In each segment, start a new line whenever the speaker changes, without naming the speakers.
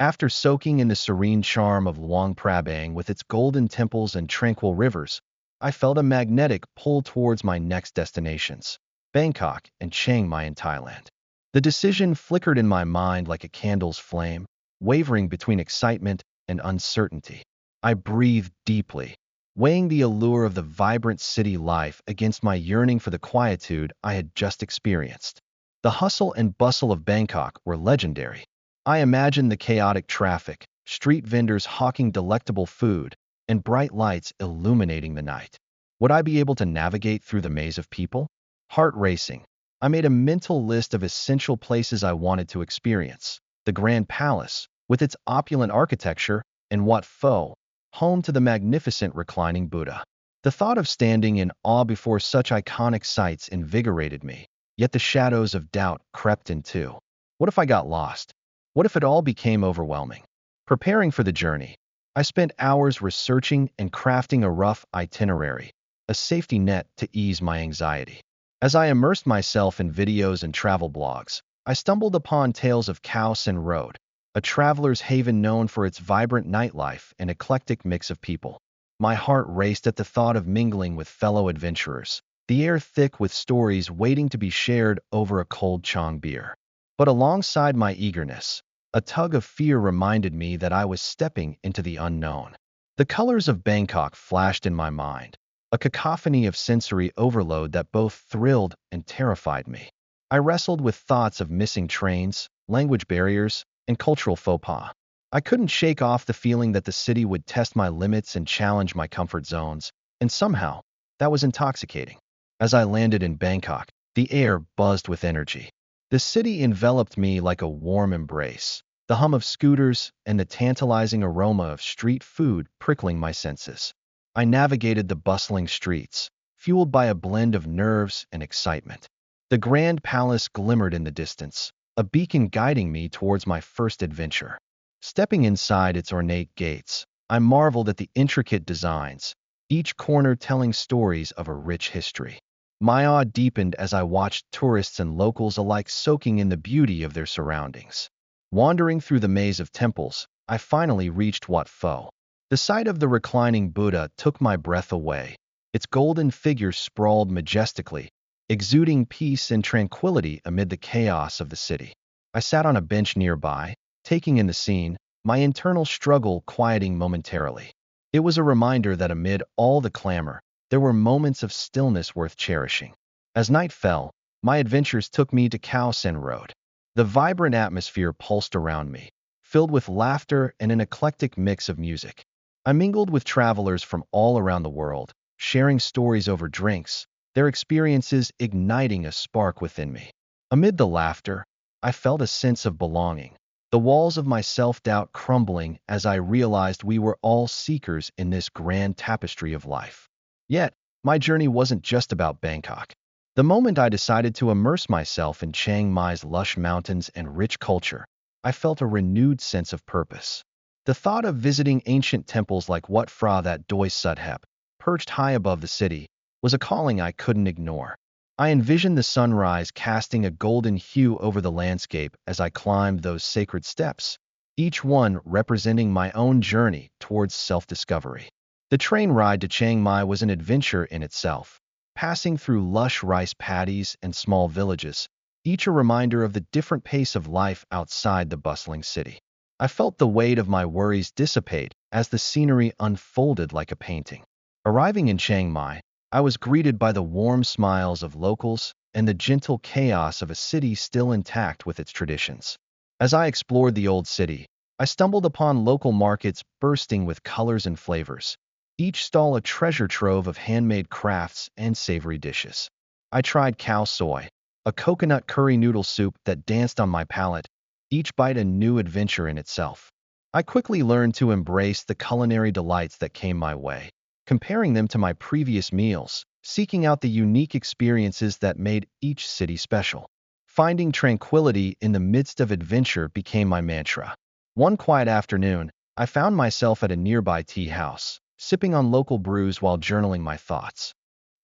After soaking in the serene charm of Luang Prabang with its golden temples and tranquil rivers, I felt a magnetic pull towards my next destinations, Bangkok and Chiang Mai in Thailand. The decision flickered in my mind like a candle's flame, wavering between excitement and uncertainty. I breathed deeply, weighing the allure of the vibrant city life against my yearning for the quietude I had just experienced. The hustle and bustle of Bangkok were legendary. I imagined the chaotic traffic, street vendors hawking delectable food, and bright lights illuminating the night. Would I be able to navigate through the maze of people? Heart racing, I made a mental list of essential places I wanted to experience. The Grand Palace, with its opulent architecture, and Wat Pho, home to the magnificent reclining Buddha. The thought of standing in awe before such iconic sights invigorated me, yet the shadows of doubt crept in too. What if I got lost? What if it all became overwhelming? Preparing for the journey, I spent hours researching and crafting a rough itinerary, a safety net to ease my anxiety. As I immersed myself in videos and travel blogs, I stumbled upon tales of Khao San Road, a traveler's haven known for its vibrant nightlife and eclectic mix of people. My heart raced at the thought of mingling with fellow adventurers, the air thick with stories waiting to be shared over a cold Chang beer. But alongside my eagerness, a tug of fear reminded me that I was stepping into the unknown. The colors of Bangkok flashed in my mind, a cacophony of sensory overload that both thrilled and terrified me. I wrestled with thoughts of missing trains, language barriers, and cultural faux pas. I couldn't shake off the feeling that the city would test my limits and challenge my comfort zones, and somehow, that was intoxicating. As I landed in Bangkok, the air buzzed with energy. The city enveloped me like a warm embrace, the hum of scooters and the tantalizing aroma of street food prickling my senses. I navigated the bustling streets, fueled by a blend of nerves and excitement. The Grand Palace glimmered in the distance, a beacon guiding me towards my first adventure. Stepping inside its ornate gates, I marveled at the intricate designs, each corner telling stories of a rich history. My awe deepened as I watched tourists and locals alike soaking in the beauty of their surroundings. Wandering through the maze of temples, I finally reached Wat Pho. The sight of the reclining Buddha took my breath away. Its golden figure sprawled majestically, exuding peace and tranquility amid the chaos of the city. I sat on a bench nearby, taking in the scene, my internal struggle quieting momentarily. It was a reminder that amid all the clamor, there were moments of stillness worth cherishing. As night fell, my adventures took me to Khao San Road. The vibrant atmosphere pulsed around me, filled with laughter and an eclectic mix of music. I mingled with travelers from all around the world, sharing stories over drinks, their experiences igniting a spark within me. Amid the laughter, I felt a sense of belonging, the walls of my self-doubt crumbling as I realized we were all seekers in this grand tapestry of life. Yet, my journey wasn't just about Bangkok. The moment I decided to immerse myself in Chiang Mai's lush mountains and rich culture, I felt a renewed sense of purpose. The thought of visiting ancient temples like Wat Phra that Doi Sudhep, perched high above the city, was a calling I couldn't ignore. I envisioned the sunrise casting a golden hue over the landscape as I climbed those sacred steps, each one representing my own journey towards self-discovery. The train ride to Chiang Mai was an adventure in itself, passing through lush rice paddies and small villages, each a reminder of the different pace of life outside the bustling city. I felt the weight of my worries dissipate as the scenery unfolded like a painting. Arriving in Chiang Mai, I was greeted by the warm smiles of locals and the gentle chaos of a city still intact with its traditions. As I explored the old city, I stumbled upon local markets bursting with colors and flavors, each stall a treasure trove of handmade crafts and savory dishes. I tried khao soi, a coconut curry noodle soup that danced on my palate, each bite a new adventure in itself. I quickly learned to embrace the culinary delights that came my way, comparing them to my previous meals, seeking out the unique experiences that made each city special. Finding tranquility in the midst of adventure became my mantra. One quiet afternoon, I found myself at a nearby tea house, sipping on local brews while journaling my thoughts.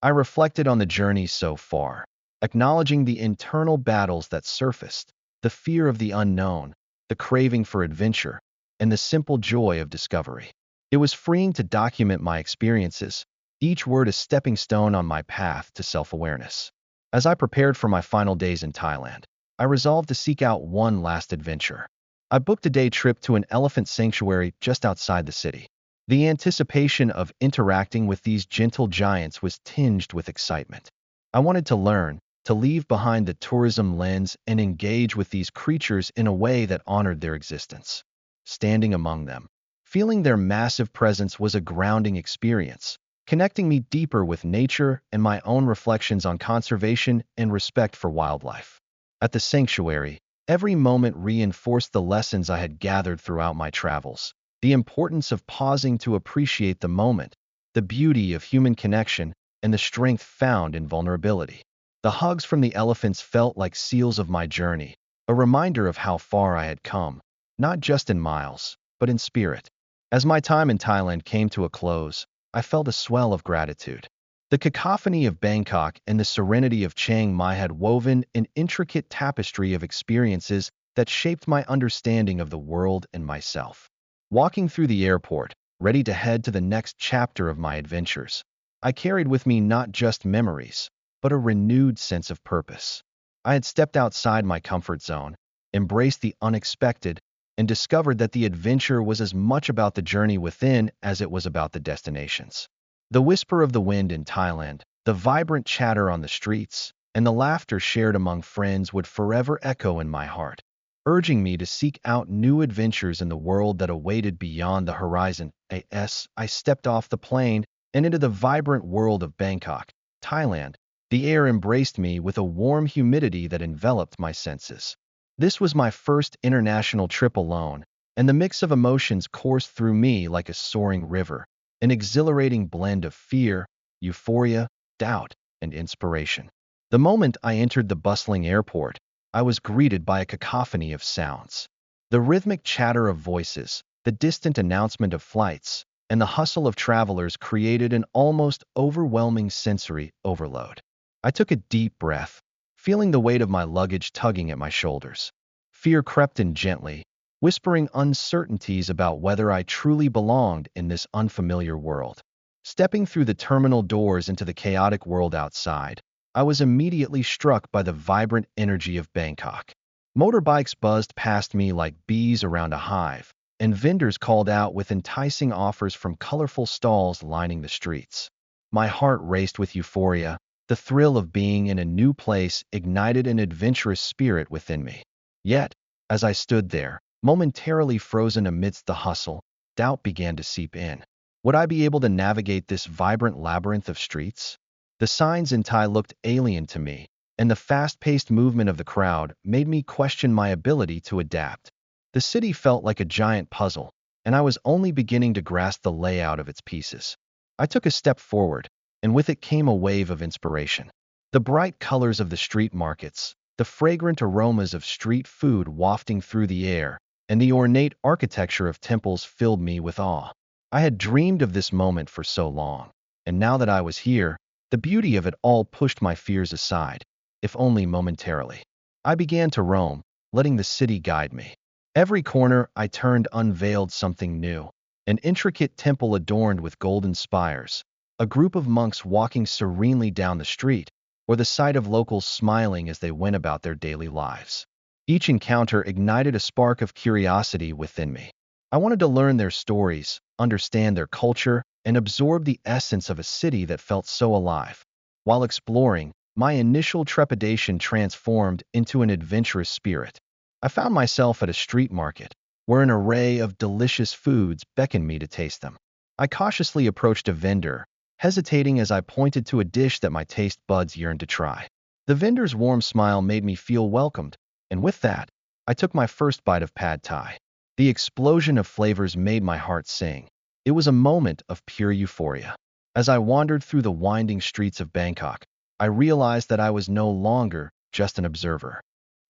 I reflected on the journey so far, acknowledging the internal battles that surfaced, the fear of the unknown, the craving for adventure, and the simple joy of discovery. It was freeing to document my experiences, each word a stepping stone on my path to self-awareness. As I prepared for my final days in Thailand, I resolved to seek out one last adventure. I booked a day trip to an elephant sanctuary just outside the city. The anticipation of interacting with these gentle giants was tinged with excitement. I wanted to learn, to leave behind the tourism lens and engage with these creatures in a way that honored their existence. Standing among them, feeling their massive presence was a grounding experience, connecting me deeper with nature and my own reflections on conservation and respect for wildlife. At the sanctuary, every moment reinforced the lessons I had gathered throughout my travels, the importance of pausing to appreciate the moment, the beauty of human connection, and the strength found in vulnerability. The hugs from the elephants felt like seals of my journey, a reminder of how far I had come, not just in miles, but in spirit. As my time in Thailand came to a close, I felt a swell of gratitude. The cacophony of Bangkok and the serenity of Chiang Mai had woven an intricate tapestry of experiences that shaped my understanding of the world and myself. Walking through the airport, ready to head to the next chapter of my adventures, I carried with me not just memories, but a renewed sense of purpose. I had stepped outside my comfort zone, embraced the unexpected, and discovered that the adventure was as much about the journey within as it was about the destinations. The whisper of the wind in Thailand, the vibrant chatter on the streets, and the laughter shared among friends would forever echo in my heart, urging me to seek out new adventures in the world that awaited beyond the horizon. I stepped off the plane and into the vibrant world of Bangkok, Thailand. The air embraced me with a warm humidity that enveloped my senses. This was my first international trip alone, and the mix of emotions coursed through me like a soaring river, an exhilarating blend of fear, euphoria, doubt, and inspiration. The moment I entered the bustling airport, I was greeted by a cacophony of sounds. The rhythmic chatter of voices, the distant announcement of flights, and the hustle of travelers created an almost overwhelming sensory overload. I took a deep breath, feeling the weight of my luggage tugging at my shoulders. Fear crept in gently, whispering uncertainties about whether I truly belonged in this unfamiliar world. Stepping through the terminal doors into the chaotic world outside, I was immediately struck by the vibrant energy of Bangkok. Motorbikes buzzed past me like bees around a hive, and vendors called out with enticing offers from colorful stalls lining the streets. My heart raced with euphoria. The thrill of being in a new place ignited an adventurous spirit within me. Yet, as I stood there, momentarily frozen amidst the hustle, doubt began to seep in. Would I be able to navigate this vibrant labyrinth of streets? The signs in Thai looked alien to me, and the fast-paced movement of the crowd made me question my ability to adapt. The city felt like a giant puzzle, and I was only beginning to grasp the layout of its pieces. I took a step forward, and with it came a wave of inspiration. The bright colors of the street markets, the fragrant aromas of street food wafting through the air, and the ornate architecture of temples filled me with awe. I had dreamed of this moment for so long, and now that I was here, the beauty of it all pushed my fears aside, if only momentarily. I began to roam, letting the city guide me. Every corner I turned unveiled something new, an intricate temple adorned with golden spires, a group of monks walking serenely down the street, or the sight of locals smiling as they went about their daily lives. Each encounter ignited a spark of curiosity within me. I wanted to learn their stories, understand their culture, and absorb the essence of a city that felt so alive. While exploring, my initial trepidation transformed into an adventurous spirit. I found myself at a street market, where an array of delicious foods beckoned me to taste them. I cautiously approached a vendor, hesitating as I pointed to a dish that my taste buds yearned to try. The vendor's warm smile made me feel welcomed, and with that, I took my first bite of pad thai. The explosion of flavors made my heart sing. It was a moment of pure euphoria. As I wandered through the winding streets of Bangkok, I realized that I was no longer just an observer.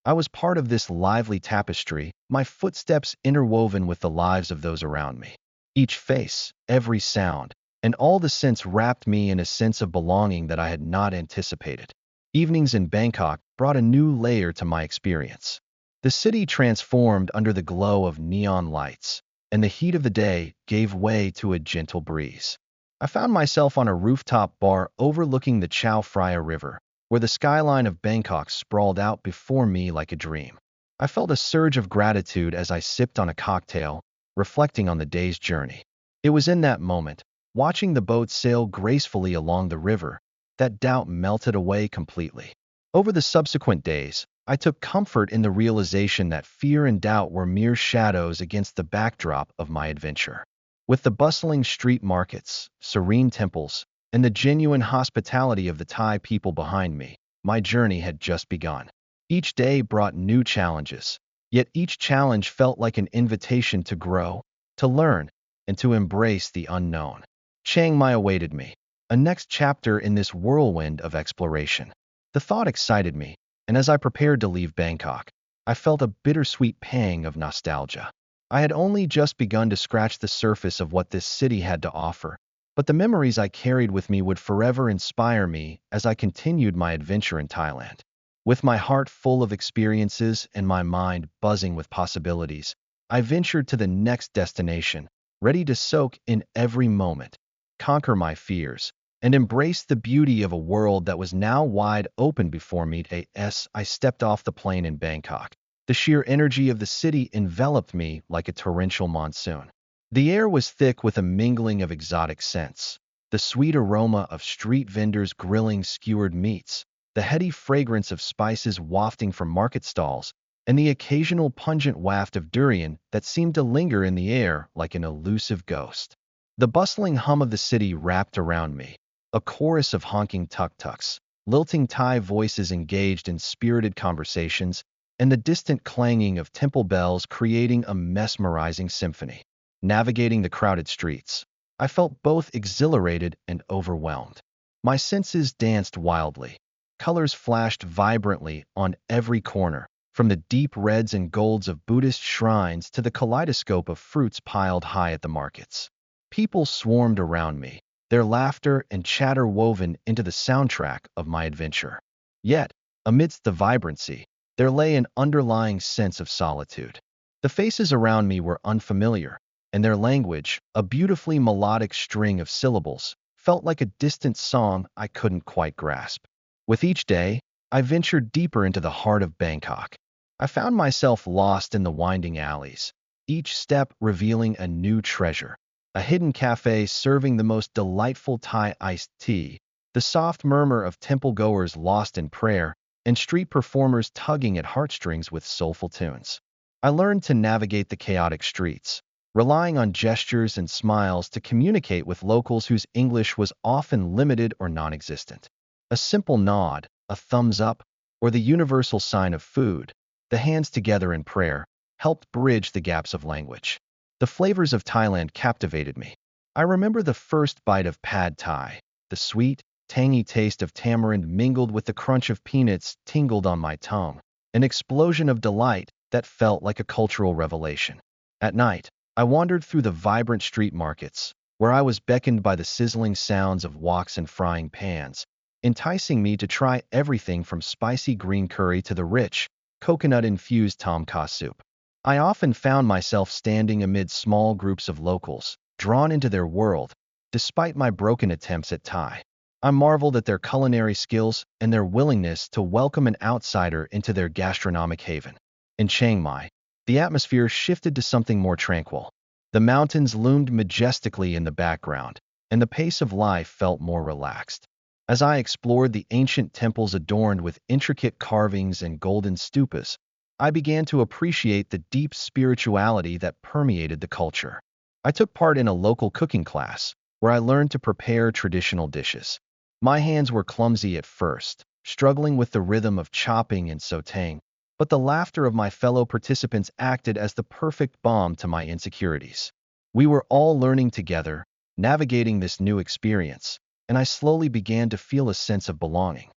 I was part of this lively tapestry, my footsteps interwoven with the lives of those around me. Each face, every sound, and all the scents wrapped me in a sense of belonging that I had not anticipated. Evenings in Bangkok brought a new layer to my experience. The city transformed under the glow of neon lights, and the heat of the day gave way to a gentle breeze. I found myself on a rooftop bar overlooking the Chao Phraya River, where the skyline of Bangkok sprawled out before me like a dream. I felt a surge of gratitude as I sipped on a cocktail, reflecting on the day's journey. It was in that moment, watching the boat sail gracefully along the river, that doubt melted away completely. Over the subsequent days, I took comfort in the realization that fear and doubt were mere shadows against the backdrop of my adventure. With the bustling street markets, serene temples, and the genuine hospitality of the Thai people behind me, my journey had just begun. Each day brought new challenges, yet each challenge felt like an invitation to grow, to learn, and to embrace the unknown. Chiang Mai awaited me, a next chapter in this whirlwind of exploration. The thought excited me, and as I prepared to leave Bangkok, I felt a bittersweet pang of nostalgia. I had only just begun to scratch the surface of what this city had to offer, but the memories I carried with me would forever inspire me as I continued my adventure in Thailand. With my heart full of experiences and my mind buzzing with possibilities, I ventured to the next destination, ready to soak in every moment, conquer my fears, and embrace the beauty of a world that was now wide open before me. As I stepped off the plane in Bangkok, the sheer energy of the city enveloped me like a torrential monsoon. The air was thick with a mingling of exotic scents, the sweet aroma of street vendors grilling skewered meats, the heady fragrance of spices wafting from market stalls, and the occasional pungent waft of durian that seemed to linger in the air like an elusive ghost. The bustling hum of the city wrapped around me, a chorus of honking tuk-tuks, lilting Thai voices engaged in spirited conversations, and the distant clanging of temple bells creating a mesmerizing symphony. Navigating the crowded streets, I felt both exhilarated and overwhelmed. My senses danced wildly. Colors flashed vibrantly on every corner, from the deep reds and golds of Buddhist shrines to the kaleidoscope of fruits piled high at the markets. People swarmed around me, their laughter and chatter woven into the soundtrack of my adventure. Yet, amidst the vibrancy, there lay an underlying sense of solitude. The faces around me were unfamiliar, and their language, a beautifully melodic string of syllables, felt like a distant song I couldn't quite grasp. With each day, I ventured deeper into the heart of Bangkok. I found myself lost in the winding alleys, each step revealing a new treasure. A hidden cafe serving the most delightful Thai iced tea, the soft murmur of temple-goers lost in prayer, and street performers tugging at heartstrings with soulful tunes. I learned to navigate the chaotic streets, relying on gestures and smiles to communicate with locals whose English was often limited or non-existent. A simple nod, a thumbs up, or the universal sign of food, the hands together in prayer, helped bridge the gaps of language. The flavors of Thailand captivated me. I remember the first bite of pad Thai. The sweet, tangy taste of tamarind mingled with the crunch of peanuts tingled on my tongue, an explosion of delight that felt like a cultural revelation. At night, I wandered through the vibrant street markets, where I was beckoned by the sizzling sounds of woks and frying pans, enticing me to try everything from spicy green curry to the rich, coconut-infused tom kha soup. I often found myself standing amid small groups of locals, drawn into their world, despite my broken attempts at Thai. I marveled at their culinary skills and their willingness to welcome an outsider into their gastronomic haven. In Chiang Mai, the atmosphere shifted to something more tranquil. The mountains loomed majestically in the background, and the pace of life felt more relaxed. As I explored the ancient temples adorned with intricate carvings and golden stupas, I began to appreciate the deep spirituality that permeated the culture. I took part in a local cooking class, where I learned to prepare traditional dishes. My hands were clumsy at first, struggling with the rhythm of chopping and sautéing, but the laughter of my fellow participants acted as the perfect balm to my insecurities. We were all learning together, navigating this new experience, and I slowly began to feel a sense of belonging.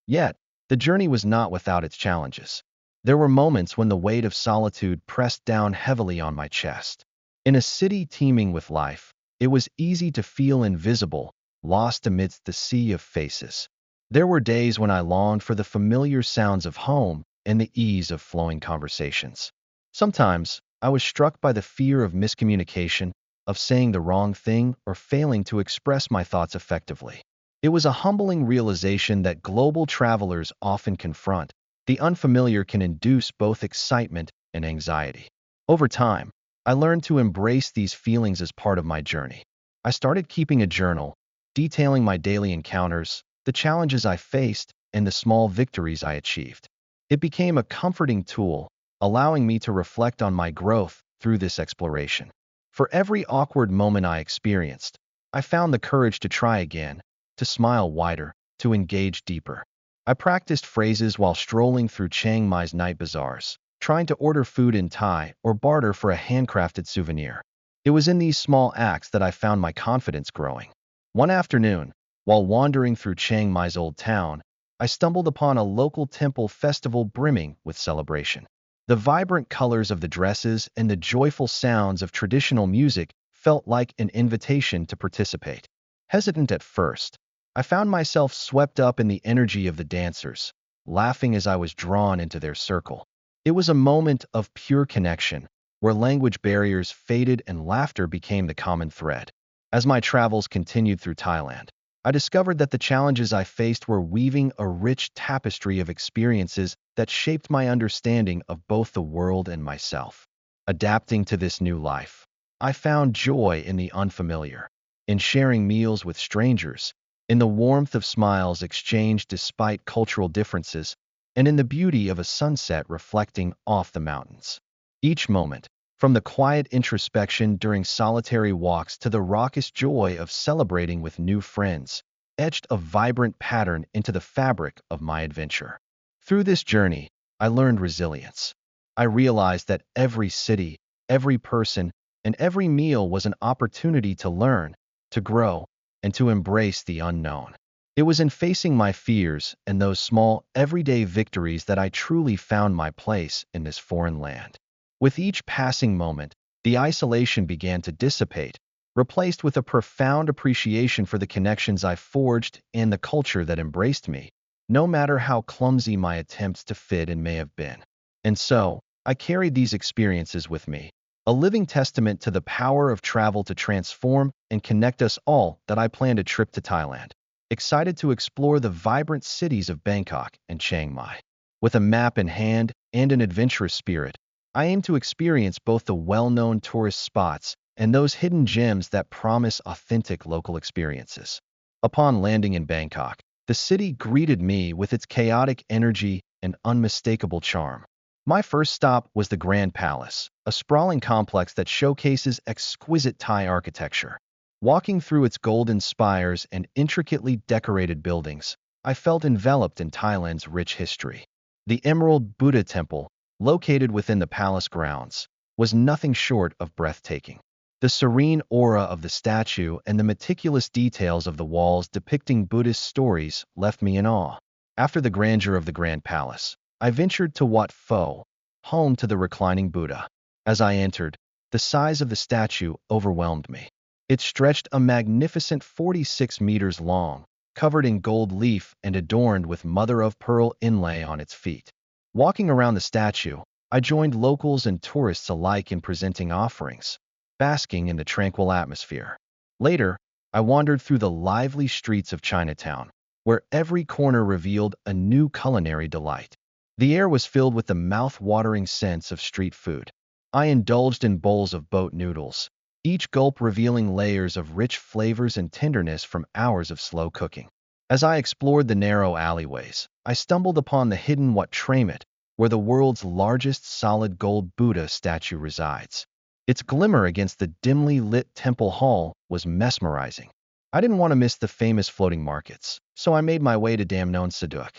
Yet, the journey was not without its challenges. There were moments when the weight of solitude pressed down heavily on my chest. In a city teeming with life, it was easy to feel invisible, lost amidst the sea of faces. There were days when I longed for the familiar sounds of home and the ease of flowing conversations. Sometimes, I was struck by the fear of miscommunication, of saying the wrong thing or failing to express my thoughts effectively. It was a humbling realization that global travelers often confront. The unfamiliar can induce both excitement and anxiety. Over time, I learned to embrace these feelings as part of my journey. I started keeping a journal, detailing my daily encounters, the challenges I faced, and the small victories I achieved. It became a comforting tool, allowing me to reflect on my growth through this exploration. For every awkward moment I experienced, I found the courage to try again, to smile wider, to engage deeper. I practiced phrases while strolling through Chiang Mai's night bazaars, trying to order food in Thai or barter for a handcrafted souvenir. It was in these small acts that I found my confidence growing. One afternoon, while wandering through Chiang Mai's old town, I stumbled upon a local temple festival brimming with celebration. The vibrant colors of the dresses and the joyful sounds of traditional music felt like an invitation to participate. Hesitant at first, I found myself swept up in the energy of the dancers, laughing as I was drawn into their circle. It was a moment of pure connection, where language barriers faded and laughter became the common thread. As my travels continued through Thailand, I discovered that the challenges I faced were weaving a rich tapestry of experiences that shaped my understanding of both the world and myself. Adapting to this new life, I found joy in the unfamiliar, in sharing meals with strangers, in the warmth of smiles exchanged despite cultural differences, and in the beauty of a sunset reflecting off the mountains. Each moment, from the quiet introspection during solitary walks to the raucous joy of celebrating with new friends, etched a vibrant pattern into the fabric of my adventure. Through this journey, I learned resilience. I realized that every city, every person, and every meal was an opportunity to learn, to grow, and to embrace the unknown. It was in facing my fears and those small, everyday victories that I truly found my place in this foreign land. With each passing moment, the isolation began to dissipate, replaced with a profound appreciation for the connections I forged and the culture that embraced me, no matter how clumsy my attempts to fit in may have been. And so, I carried these experiences with me, a living testament to the power of travel to transform and connect us all. That I planned a trip to Thailand, excited to explore the vibrant cities of Bangkok and Chiang Mai. With a map in hand and an adventurous spirit, I aim to experience both the well-known tourist spots and those hidden gems that promise authentic local experiences. Upon landing in Bangkok, the city greeted me with its chaotic energy and unmistakable charm. My first stop was the Grand Palace, a sprawling complex that showcases exquisite Thai architecture. Walking through its golden spires and intricately decorated buildings, I felt enveloped in Thailand's rich history. The Emerald Buddha Temple, located within the palace grounds, was nothing short of breathtaking. The serene aura of the statue and the meticulous details of the walls depicting Buddhist stories left me in awe. After the grandeur of the Grand Palace, I ventured to Wat Pho, home to the reclining Buddha. As I entered, the size of the statue overwhelmed me. It stretched a magnificent 46 meters long, covered in gold leaf and adorned with mother-of-pearl inlay on its feet. Walking around the statue, I joined locals and tourists alike in presenting offerings, basking in the tranquil atmosphere. Later, I wandered through the lively streets of Chinatown, where every corner revealed a new culinary delight. The air was filled with the mouth-watering scents of street food. I indulged in bowls of boat noodles, each gulp revealing layers of rich flavors and tenderness from hours of slow cooking. As I explored the narrow alleyways, I stumbled upon the hidden Wat Tramet, where the world's largest solid gold Buddha statue resides. Its glimmer against the dimly lit temple hall was mesmerizing. I didn't want to miss the famous floating markets, so I made my way to Damnon Saduk.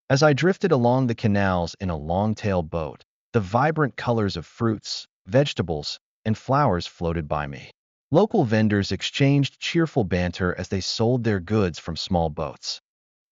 As I drifted along the canals in a long-tailed boat, the vibrant colors of fruits, vegetables, and flowers floated by me. Local vendors exchanged cheerful banter as they sold their goods from small boats.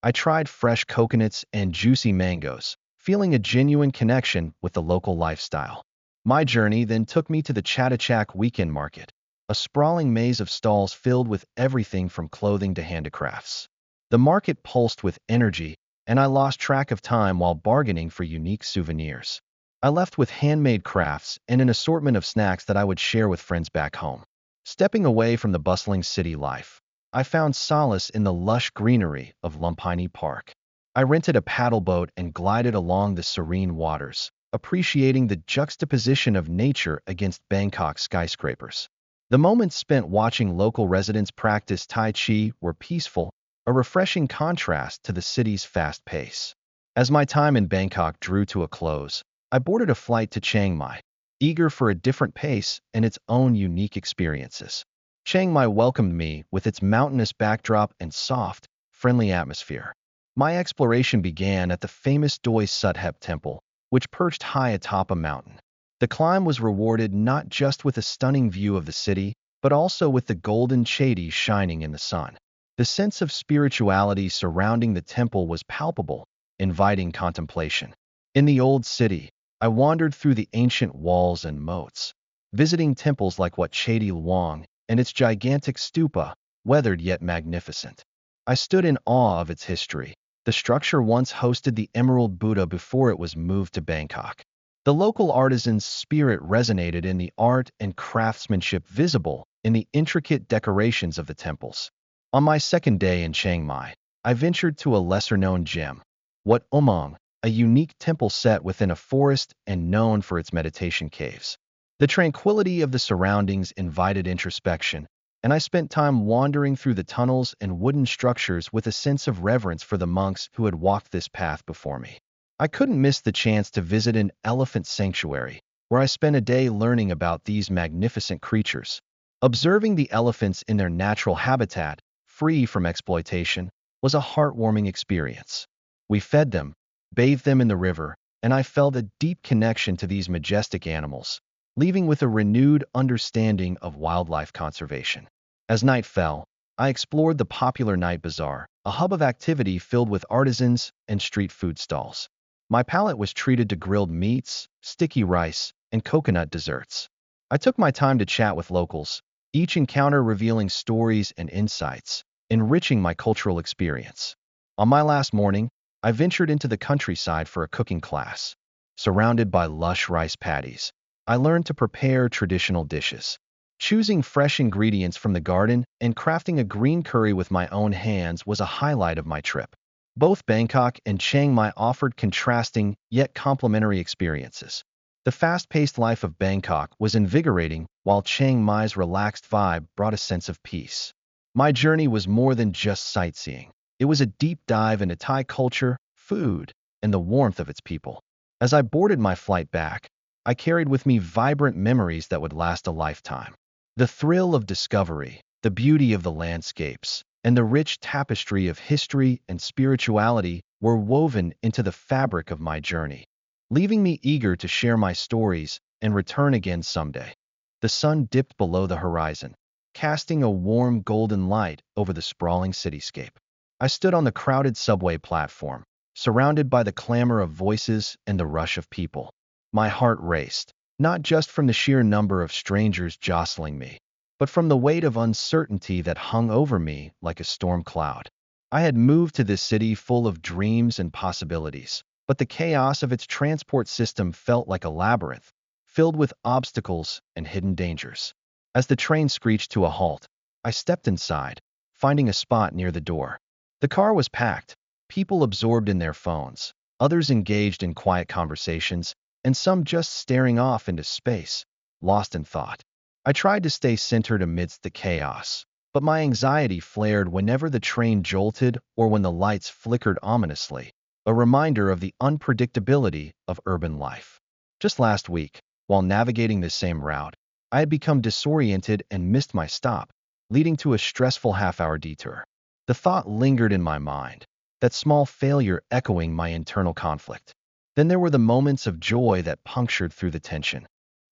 I tried fresh coconuts and juicy mangoes, feeling a genuine connection with the local lifestyle. My journey then took me to the Chatuchak Weekend Market, a sprawling maze of stalls filled with everything from clothing to handicrafts. The market pulsed with energy, and I lost track of time while bargaining for unique souvenirs. I left with handmade crafts and an assortment of snacks that I would share with friends back home. Stepping away from the bustling city life, I found solace in the lush greenery of Lumpini Park. I rented a paddle boat and glided along the serene waters, appreciating the juxtaposition of nature against Bangkok's skyscrapers. The moments spent watching local residents practice Tai Chi were peaceful, a refreshing contrast to the city's fast pace. As my time in Bangkok drew to a close, I boarded a flight to Chiang Mai, eager for a different pace and its own unique experiences. Chiang Mai welcomed me with its mountainous backdrop and soft, friendly atmosphere. My exploration began at the famous Doi Suthep Temple, which perched high atop a mountain. The climb was rewarded not just with a stunning view of the city, but also with the golden chadi shining in the sun. The sense of spirituality surrounding the temple was palpable, inviting contemplation. In the old city, I wandered through the ancient walls and moats, visiting temples like Wat Chadi Luang and its gigantic stupa, weathered yet magnificent. I stood in awe of its history. The structure once hosted the Emerald Buddha before it was moved to Bangkok. The local artisans' spirit resonated in the art and craftsmanship visible in the intricate decorations of the temples. On my second day in Chiang Mai, I ventured to a lesser-known gem, Wat Omong, a unique temple set within a forest and known for its meditation caves. The tranquility of the surroundings invited introspection, and I spent time wandering through the tunnels and wooden structures with a sense of reverence for the monks who had walked this path before me. I couldn't miss the chance to visit an elephant sanctuary, where I spent a day learning about these magnificent creatures. Observing the elephants in their natural habitat, free from exploitation, was a heartwarming experience. We fed them, bathed them in the river, and I felt a deep connection to these majestic animals, leaving with a renewed understanding of wildlife conservation. As night fell, I explored the popular night bazaar, a hub of activity filled with artisans and street food stalls. My palate was treated to grilled meats, sticky rice, and coconut desserts. I took my time to chat with locals, each encounter revealing stories and insights, enriching my cultural experience. On my last morning, I ventured into the countryside for a cooking class. Surrounded by lush rice paddies, I learned to prepare traditional dishes. Choosing fresh ingredients from the garden and crafting a green curry with my own hands was a highlight of my trip. Both Bangkok and Chiang Mai offered contrasting yet complementary experiences. The fast-paced life of Bangkok was invigorating, while Chiang Mai's relaxed vibe brought a sense of peace. My journey was more than just sightseeing. It was a deep dive into Thai culture, food, and the warmth of its people. As I boarded my flight back, I carried with me vibrant memories that would last a lifetime. The thrill of discovery, the beauty of the landscapes, and the rich tapestry of history and spirituality were woven into the fabric of my journey, leaving me eager to share my stories and return again someday. The sun dipped below the horizon, casting a warm golden light over the sprawling cityscape. I stood on the crowded subway platform, surrounded by the clamor of voices and the rush of people. My heart raced, not just from the sheer number of strangers jostling me, but from the weight of uncertainty that hung over me like a storm cloud. I had moved to this city full of dreams and possibilities, but the chaos of its transport system felt like a labyrinth, filled with obstacles and hidden dangers. As the train screeched to a halt, I stepped inside, finding a spot near the door. The car was packed, people absorbed in their phones, others engaged in quiet conversations, and some just staring off into space, lost in thought. I tried to stay centered amidst the chaos, but my anxiety flared whenever the train jolted or when the lights flickered ominously, a reminder of the unpredictability of urban life. Just last week, while navigating this same route, I had become disoriented and missed my stop, leading to a stressful half-hour detour. The thought lingered in my mind, that small failure echoing my internal conflict. Then there were the moments of joy that punctured through the tension.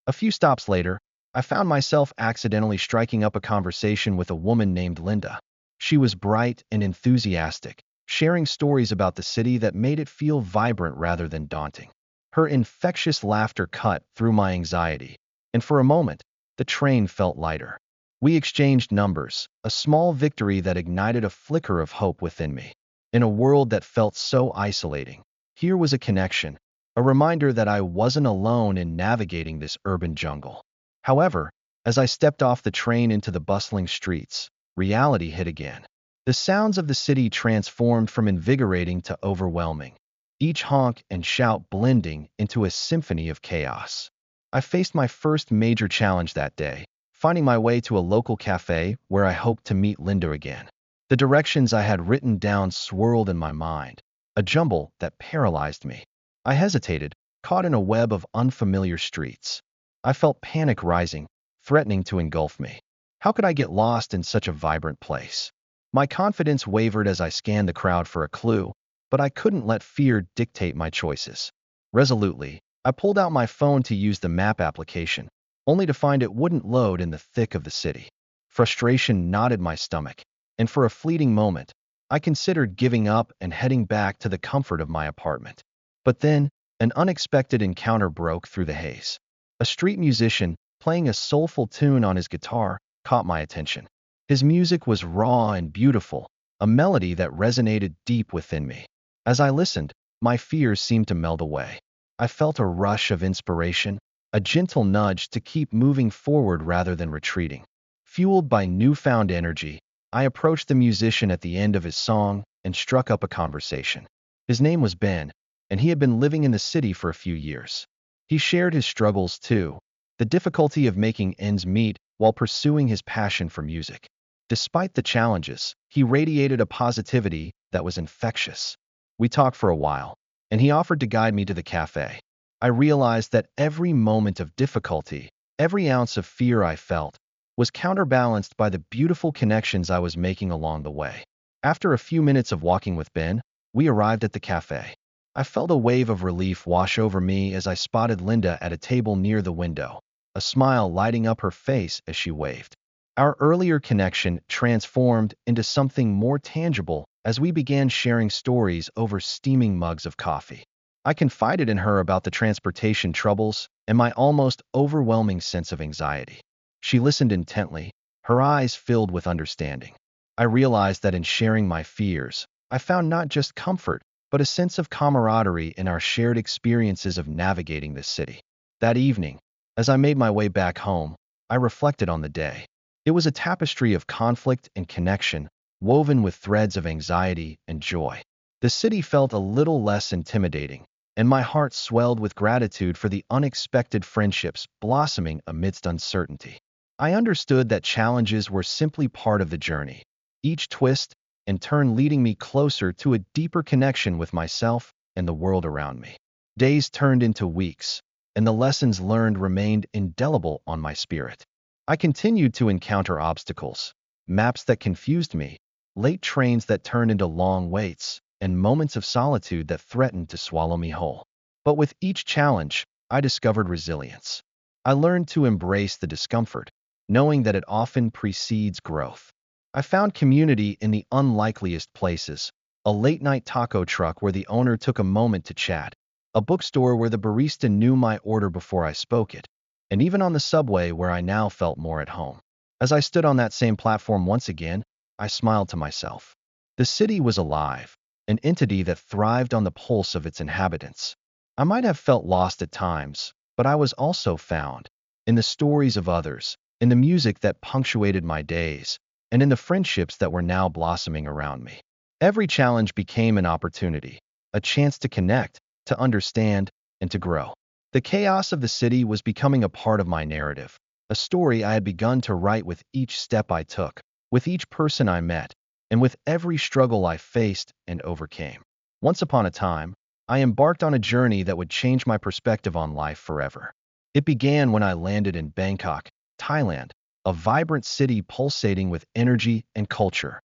A few stops later, I found myself accidentally striking up a conversation with a woman named Linda. She was bright and enthusiastic, sharing stories about the city that made it feel vibrant rather than daunting. Her infectious laughter cut through my anxiety, and for a moment, the train felt lighter. We exchanged numbers, a small victory that ignited a flicker of hope within me. In a world that felt so isolating, here was a connection, a reminder that I wasn't alone in navigating this urban jungle. However, as I stepped off the train into the bustling streets, reality hit again. The sounds of the city transformed from invigorating to overwhelming, each honk and shout blending into a symphony of chaos. I faced my first major challenge that day, finding my way to a local cafe where I hoped to meet Linda again. The directions I had written down swirled in my mind, a jumble that paralyzed me. I hesitated, caught in a web of unfamiliar streets. I felt panic rising, threatening to engulf me. How could I get lost in such a vibrant place? My confidence wavered as I scanned the crowd for a clue, but I couldn't let fear dictate my choices. Resolutely, I pulled out my phone to use the map application, only to find it wouldn't load in the thick of the city. Frustration knotted my stomach, and for a fleeting moment, I considered giving up and heading back to the comfort of my apartment. But then, an unexpected encounter broke through the haze. A street musician, playing a soulful tune on his guitar, caught my attention. His music was raw and beautiful, a melody that resonated deep within me. As I listened, my fears seemed to melt away. I felt a rush of inspiration, a gentle nudge to keep moving forward rather than retreating. Fueled by newfound energy, I approached the musician at the end of his song and struck up a conversation. His name was Ben, and he had been living in the city for a few years. He shared his struggles too, the difficulty of making ends meet while pursuing his passion for music. Despite the challenges, he radiated a positivity that was infectious. We talked for a while, and he offered to guide me to the cafe. I realized that every moment of difficulty, every ounce of fear I felt, was counterbalanced by the beautiful connections I was making along the way. After a few minutes of walking with Ben, we arrived at the cafe. I felt a wave of relief wash over me as I spotted Linda at a table near the window, a smile lighting up her face as she waved. Our earlier connection transformed into something more tangible as we began sharing stories over steaming mugs of coffee. I confided in her about the transportation troubles and my almost overwhelming sense of anxiety. She listened intently, her eyes filled with understanding. I realized that in sharing my fears, I found not just comfort, but a sense of camaraderie in our shared experiences of navigating this city. That evening, as I made my way back home, I reflected on the day. It was a tapestry of conflict and connection, woven with threads of anxiety and joy. The city felt a little less intimidating, and my heart swelled with gratitude for the unexpected friendships blossoming amidst uncertainty. I understood that challenges were simply part of the journey, each twist and turn leading me closer to a deeper connection with myself and the world around me. Days turned into weeks, and the lessons learned remained indelible on my spirit. I continued to encounter obstacles, maps that confused me, late trains that turned into long waits, and moments of solitude that threatened to swallow me whole. But with each challenge, I discovered resilience. I learned to embrace the discomfort, knowing that it often precedes growth. I found community in the unlikeliest places, a late-night taco truck where the owner took a moment to chat, a bookstore where the barista knew my order before I spoke it, and even on the subway where I now felt more at home. As I stood on that same platform once again, I smiled to myself. The city was alive, an entity that thrived on the pulse of its inhabitants. I might have felt lost at times, but I was also found in the stories of others, in the music that punctuated my days, and in the friendships that were now blossoming around me. Every challenge became an opportunity, a chance to connect, to understand, and to grow. The chaos of the city was becoming a part of my narrative, a story I had begun to write with each step I took, with each person I met, and with every struggle I faced and overcame. Once upon a time, I embarked on a journey that would change my perspective on life forever. It began when I landed in Bangkok, Thailand, a vibrant city pulsating with energy and culture.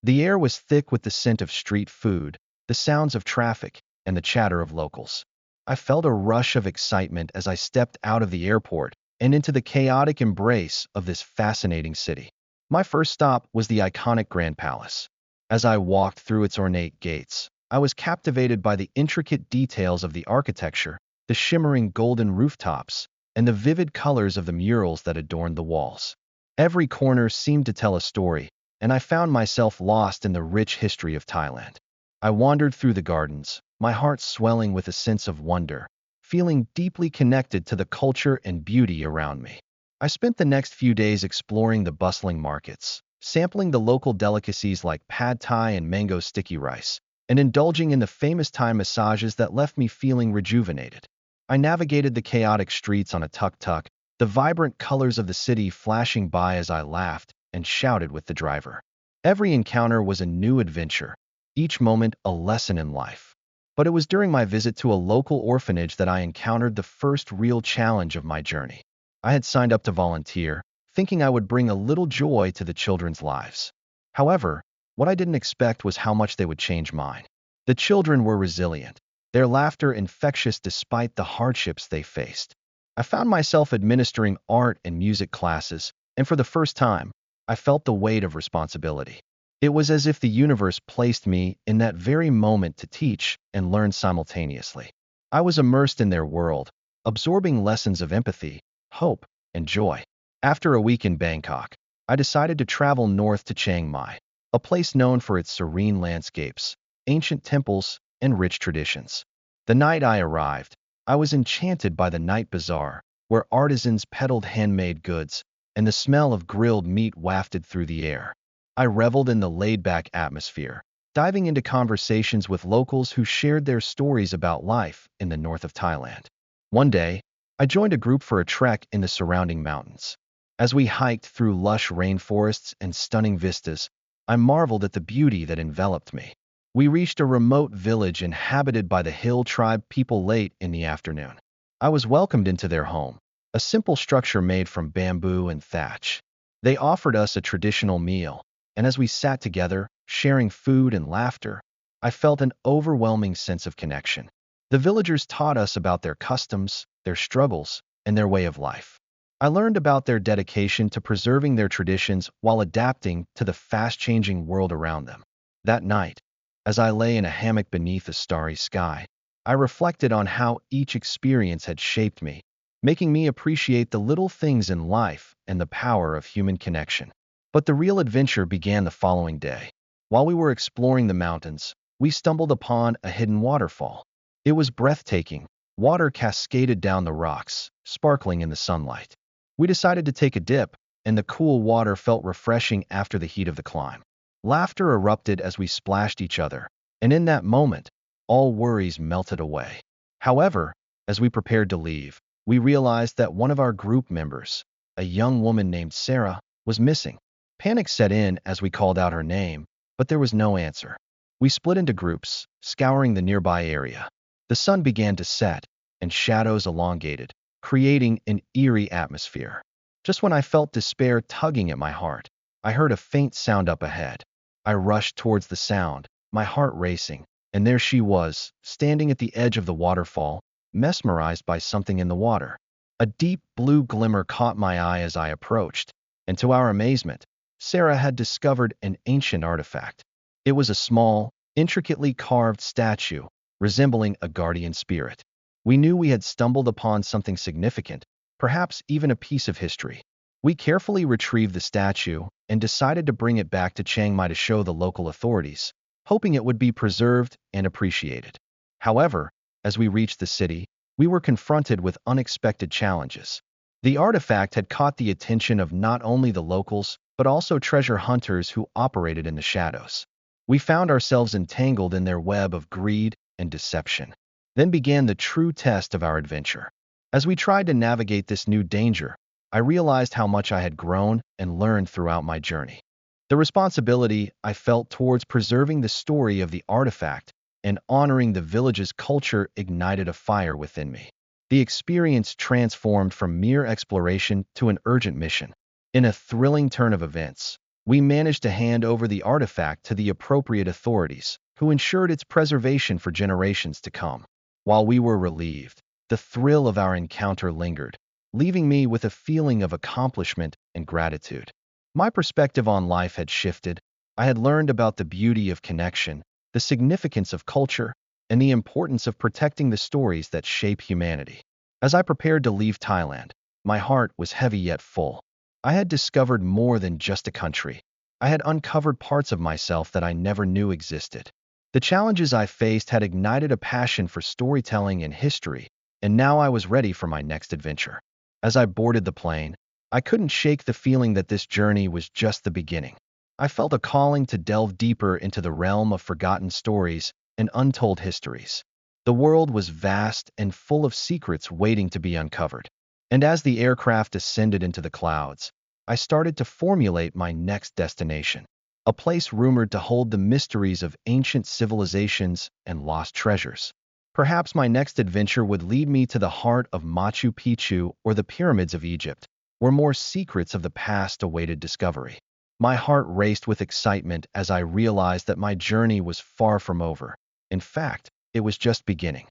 The air was thick with the scent of street food, the sounds of traffic, and the chatter of locals. I felt a rush of excitement as I stepped out of the airport and into the chaotic embrace of this fascinating city. My first stop was the iconic Grand Palace. As I walked through its ornate gates, I was captivated by the intricate details of the architecture, the shimmering golden rooftops, and the vivid colors of the murals that adorned the walls. Every corner seemed to tell a story, and I found myself lost in the rich history of Thailand. I wandered through the gardens, my heart swelling with a sense of wonder, feeling deeply connected to the culture and beauty around me. I spent the next few days exploring the bustling markets, sampling the local delicacies like pad thai and mango sticky rice, and indulging in the famous Thai massages that left me feeling rejuvenated. I navigated the chaotic streets on a tuk-tuk, the vibrant colors of the city flashing by as I laughed and shouted with the driver. Every encounter was a new adventure, each moment a lesson in life. But it was during my visit to a local orphanage that I encountered the first real challenge of my journey. I had signed up to volunteer, thinking I would bring a little joy to the children's lives. However, what I didn't expect was how much they would change mine. The children were resilient, their laughter infectious despite the hardships they faced. I found myself administering art and music classes, and for the first time, I felt the weight of responsibility. It was as if the universe placed me in that very moment to teach and learn simultaneously. I was immersed in their world, absorbing lessons of empathy, hope, and joy. After a week in Bangkok, I decided to travel north to Chiang Mai, a place known for its serene landscapes, ancient temples, and rich traditions. The night I arrived, I was enchanted by the night bazaar, where artisans peddled handmade goods, and the smell of grilled meat wafted through the air. I reveled in the laid-back atmosphere, diving into conversations with locals who shared their stories about life in the north of Thailand. One day, I joined a group for a trek in the surrounding mountains. As we hiked through lush rainforests and stunning vistas, I marveled at the beauty that enveloped me. We reached a remote village inhabited by the hill tribe people late in the afternoon. I was welcomed into their home, a simple structure made from bamboo and thatch. They offered us a traditional meal, and as we sat together, sharing food and laughter, I felt an overwhelming sense of connection. The villagers taught us about their customs, their struggles, and their way of life. I learned about their dedication to preserving their traditions while adapting to the fast-changing world around them. That night, as I lay in a hammock beneath a starry sky, I reflected on how each experience had shaped me, making me appreciate the little things in life and the power of human connection. But the real adventure began the following day. While we were exploring the mountains, we stumbled upon a hidden waterfall. It was breathtaking. Water cascaded down the rocks, sparkling in the sunlight. We decided to take a dip, and the cool water felt refreshing after the heat of the climb. Laughter erupted as we splashed each other, and in that moment, all worries melted away. However, as we prepared to leave, we realized that one of our group members, a young woman named Sarah, was missing. Panic set in as we called out her name, but there was no answer. We split into groups, scouring the nearby area. The sun began to set, and shadows elongated, creating an eerie atmosphere. Just when I felt despair tugging at my heart, I heard a faint sound up ahead. I rushed towards the sound, my heart racing, and there she was, standing at the edge of the waterfall, mesmerized by something in the water. A deep blue glimmer caught my eye as I approached, and to our amazement, Sarah had discovered an ancient artifact. It was a small, intricately carved statue, resembling a guardian spirit. We knew we had stumbled upon something significant, perhaps even a piece of history. We carefully retrieved the statue and decided to bring it back to Chiang Mai to show the local authorities, hoping it would be preserved and appreciated. However, as we reached the city, we were confronted with unexpected challenges. The artifact had caught the attention of not only the locals, but also treasure hunters who operated in the shadows. We found ourselves entangled in their web of greed and deception. Then began the true test of our adventure. As we tried to navigate this new danger, I realized how much I had grown and learned throughout my journey. The responsibility I felt towards preserving the story of the artifact and honoring the village's culture ignited a fire within me. The experience transformed from mere exploration to an urgent mission. In a thrilling turn of events, we managed to hand over the artifact to the appropriate authorities, who ensured its preservation for generations to come. While we were relieved, the thrill of our encounter lingered, leaving me with a feeling of accomplishment and gratitude. My perspective on life had shifted. I had learned about the beauty of connection, the significance of culture, and the importance of protecting the stories that shape humanity. As I prepared to leave Thailand, my heart was heavy yet full. I had discovered more than just a country. I had uncovered parts of myself that I never knew existed. The challenges I faced had ignited a passion for storytelling and history, and now I was ready for my next adventure. As I boarded the plane, I couldn't shake the feeling that this journey was just the beginning. I felt a calling to delve deeper into the realm of forgotten stories and untold histories. The world was vast and full of secrets waiting to be uncovered. And as the aircraft ascended into the clouds, I started to formulate my next destination, a place rumored to hold the mysteries of ancient civilizations and lost treasures. Perhaps my next adventure would lead me to the heart of Machu Picchu or the pyramids of Egypt, where more secrets of the past awaited discovery. My heart raced with excitement as I realized that my journey was far from over. In fact, it was just beginning.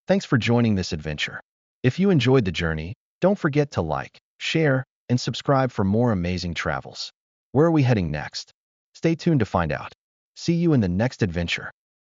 Thanks for joining this adventure. If you enjoyed the journey, don't forget to like, share, and subscribe for more amazing travels. Where are we heading next? Stay tuned to find out. See you in the next adventure.